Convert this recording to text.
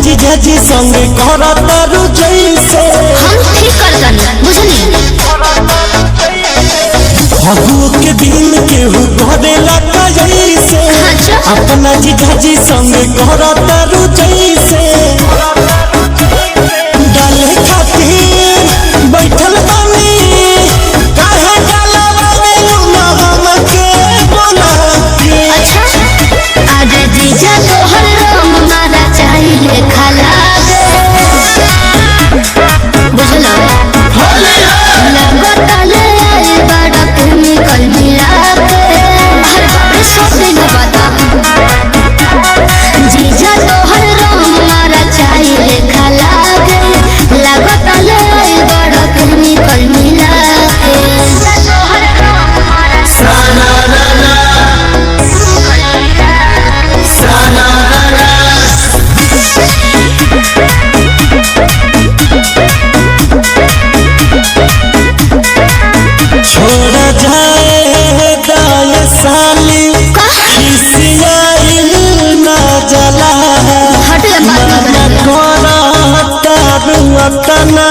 जीजा जी संग करतारू जैसे हम ठीक करतनी बुझनी हबू के दिन केहू करेला जैसे अपना जीजा जी संग करतारू जैसे डाले खातिर बैठल बानी काहे डालवावे ना हमके बोला के अच्छा आज जीजा तोहर रंग मारा चाहिए खाला बुझलो लगतले आए बड़ा केमिकल मिला के हर बार सब दिन बता जीजा तोहर रंग मारा चाहिए खाला लगतले आए बड़ा केमिकल मिला के तोहर रंग मारा साना राना साना राना छोड़ जाए दाए साली खिसियाइल ना जला हट मन कोरा तारू अपना